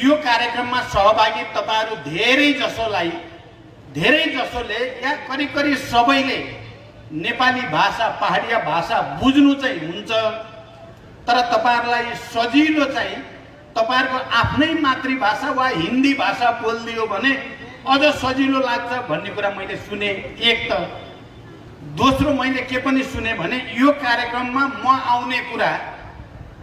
यो कार्यक्रममा सहभागी तपाईहरु धेरै जसोले या करिब करिब सबैले नेपाली भाषा पहाडिया भाषा बुझ्नु चाहिँ हुन्छ, तर तपाईहरुलाई सजिलो चाहिँ तपाईहरुको आफ्नै मातृभाषा वा हिन्दी भाषा बोल्दियो भने अझ सजिलो लाग्छ भन्ने कुरा मैले सुने। एक त दोस्रो मैले के पनि सुने भने यो कार्यक्रममा म आउने कुरा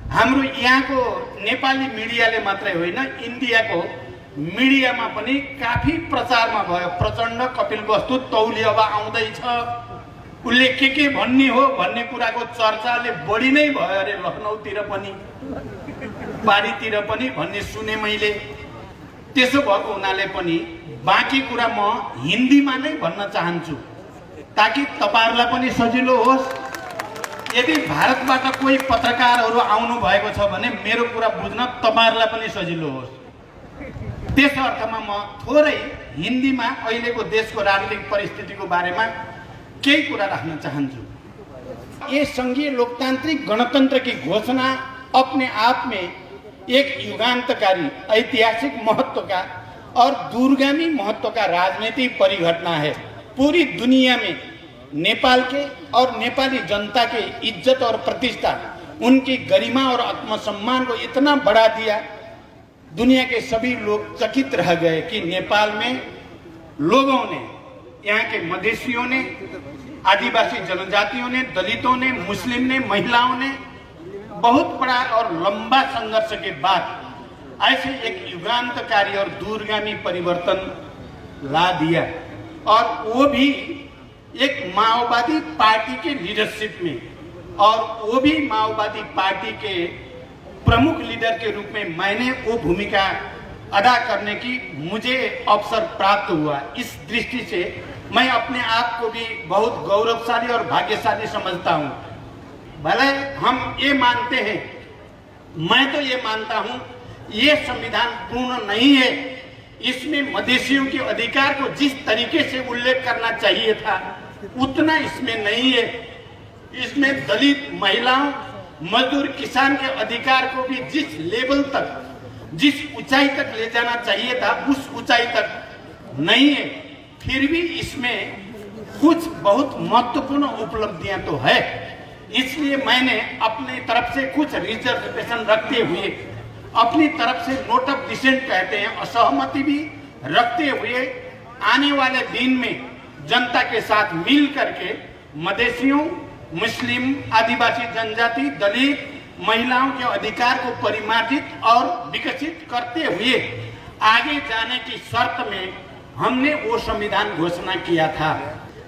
हाम्रो यहाँको नेपाली मिडियाले मात्रै होइन, इन्डियाको मिडियामा पनि काफी प्रचारमा भयो। प्रचण्ड कपिलवस्तु तौली अब आउँदैछ, उसले के भन्ने हो भन्ने कुराको चर्चाले बढी नै भयो अरे, लखनऊतिर पनि बारीतिर पनि भन्ने सुने मैले। त्यसो भएको हुनाले पनि बाँकी कुरा म हिन्दीमा नै भन्न चाहन्छु ताकि तपाईहरुलाई पनि सजिलो होस्। यदि भारतबाट कोही पत्रकारहरू आउनु भएको छ भने मेरो कुरा बुझ्न तपाईहरुलाई पनि सजिलो होस्। त्यस अर्थमा म थोरै हिन्दीमा अहिलेको देशको राजनीतिक परिस्थितिको बारेमा केही कुरा राख्न चाहन्छु। ये संघीय लोकतांत्रिक गणतंत्र की घोषणा अपने आप में एक युगांतकारी ऐतिहासिक महत्व का और दूरगामी महत्व का राजनीतिक परिघटना है। पूरी दुनिया में नेपाल के और नेपाली जनता के इज्जत और प्रतिष्ठा, उनकी गरिमा और आत्मसम्मान को इतना बढ़ा दिया, दुनिया के सभी लोग चकित रह गए कि नेपाल में लोगों ने, यहाँ के मधेसियों ने, आदिवासी जनजातियों ने, दलितों ने, मुस्लिम ने, महिलाओं ने बहुत बड़ा और लंबा संघर्ष के बाद ऐसे एक युगांतकारी और दूरगामी परिवर्तन ला दिया, और वो भी एक माओवादी पार्टी के लीडरशिप में, और वो भी माओवादी पार्टी के प्रमुख लीडर के रूप में मैंने वो भूमिका अदा करने की मुझे अवसर प्राप्त हुआ। इस दृष्टि से मैं अपने आप को भी बहुत गौरवशाली और भाग्यशाली समझता हूँ। भले हम ये मानते हैं, मैं तो ये मानता हूँ, ये संविधान पूर्ण नहीं है। इसमें मधेसियों के अधिकार को जिस तरीके से उल्लेख करना चाहिए था उतना इसमें नहीं है। इसमें दलित, महिलाओं, मजदूर, किसान के अधिकार को भी जिस लेवल तक, जिस ऊंचाई तक ले जाना चाहिए था उस ऊंचाई तक नहीं है। फिर भी इसमें कुछ बहुत महत्वपूर्ण उपलब्धियां तो है, इसलिए मैंने अपनी तरफ से कुछ रिजर्वेशन रखते हुए, अपनी तरफ से नोट ऑफ डिसेंट कहते हैं, असहमति भी रखते हुए आने वाले दिन में जनता के साथ मिल करके मधेसियों, मुस्लिम, आदिवासी जनजाति, दलित, महिलाओं के अधिकार को परिमार्जित और विकसित करते हुए आगे जाने की शर्त में हमने वो संविधान घोषणा किया था।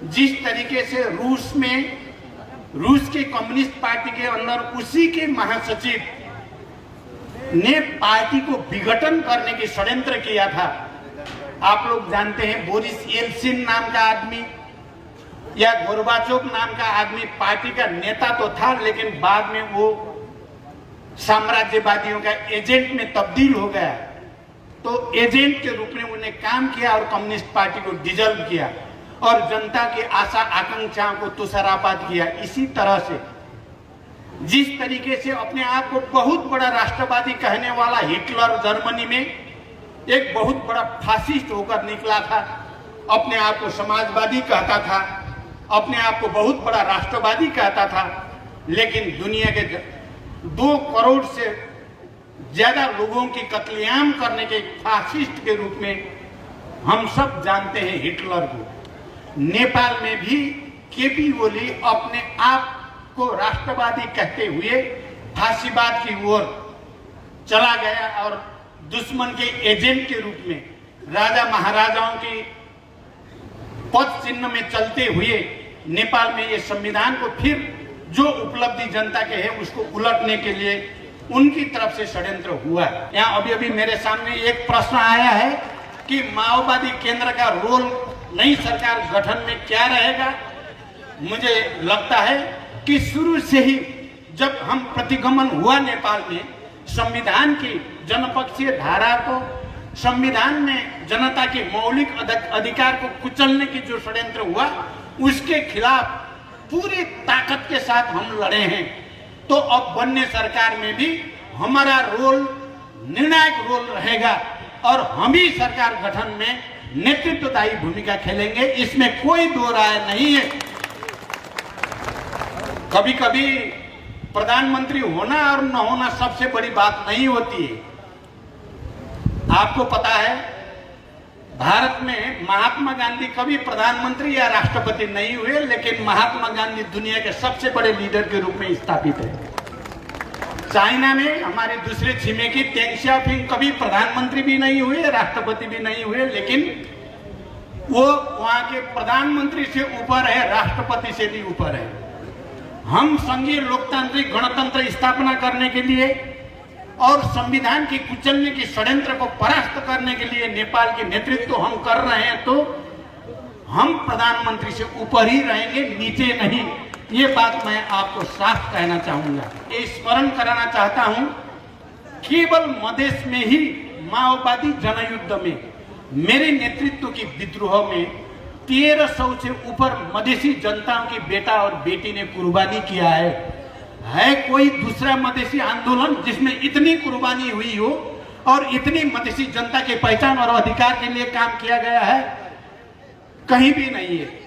जिस तरीके से रूस के कम्युनिस्ट पार्टी के अंदर उसी के महासचिव ने पार्टी को विघटन करने की षड्यंत्र किया था। आप लोग जानते हैं, बोरिस येल्सिन नाम का आदमी या गोर्बाचोव नाम का आदमी पार्टी का नेता तो था, लेकिन बाद में वो साम्राज्यवादियों का एजेंट में तब्दील हो गया। तो एजेंट के रूप में उन्हें काम किया और कम्युनिस्ट पार्टी को डिजल्व किया और जनता की आशा आकांक्षाओं को तुषारापात किया। इसी तरह से जिस तरीके से अपने आप को बहुत बड़ा राष्ट्रवादी कहने वाला हिटलर जर्मनी में एक बहुत बड़ा फासिस्ट होकर निकला था, अपने आप को समाजवादी कहता था, अपने आप को बहुत बड़ा राष्ट्रवादी कहता था, लेकिन दुनिया के 2 करोड़ से ज्यादा लोगों की कत्लेआम करने के फासिस्ट के रूप में हम सब जानते हैं हिटलर को। नेपाल में भी केपी ओली अपने आप को राष्ट्रवादी कहते हुए फांसीवाद की ओर चला गया और दुश्मन के एजेंट के रूप में राजा महाराजाओं की पद चिन्ह में चलते हुए नेपाल में ये संविधान को फिर जो उपलब्धि जनता के है उसको उलटने के लिए उनकी तरफ से षड्यंत्र हुआ। यहाँ अभी मेरे सामने एक प्रश्न आया है कि माओवादी केंद्र का रोल नई सरकार गठन में क्या रहेगा। मुझे लगता है कि शुरू से ही जब हम प्रतिगमन हुआ नेपाल में, संविधान की जनपक्षीय धारा को, संविधान में जनता के मौलिक अधिकार को कुचलने की जो षड्यंत्र हुआ उसके खिलाफ पूरी ताकत के साथ हम लड़े हैं। तो अब बनने सरकार में भी हमारा रोल निर्णायक रोल रहेगा और हम ही सरकार गठन में नेतृत्वदायी भूमिका खेलेंगे, इसमें कोई दो राय नहीं है। कभी कभी प्रधानमंत्री होना और न होना सबसे बड़ी बात नहीं होती है। आपको पता है, भारत में महात्मा गांधी कभी प्रधानमंत्री या राष्ट्रपति नहीं हुए, लेकिन महात्मा गांधी दुनिया के सबसे बड़े लीडर के रूप में स्थापित है। चाइना में हमारे दूसरे छिमेकी डेंग सियाओपिंग कभी प्रधानमंत्री भी नहीं हुए, राष्ट्रपति भी नहीं हुए, लेकिन वो वहां के प्रधानमंत्री से ऊपर है, राष्ट्रपति से भी ऊपर है। हम संघीय लोकतांत्रिक गणतंत्र स्थापना करने के लिए और संविधान की कुचलने की षड्यंत्र को परास्त करने के लिए नेपाल के नेतृत्व हम कर रहे हैं, तो हम प्रधानमंत्री से ऊपर ही रहेंगे, नीचे नहीं। ये बात मैं आपको साफ कहना चाहूंगा। ये स्मरण कराना चाहता हूं, केवल मधेश में ही माओवादी जनयुद्ध में मेरे नेतृत्व की विद्रोह में 1300 से ऊपर मधेसी जनताओं की बेटा और बेटी ने कुर्बानी किया है कोई दूसरा मधेसी आंदोलन जिसमें इतनी कुर्बानी हुई हो और इतनी मधेसी जनता की पहचान और अधिकार के लिए काम किया गया है? कहीं भी नहीं है।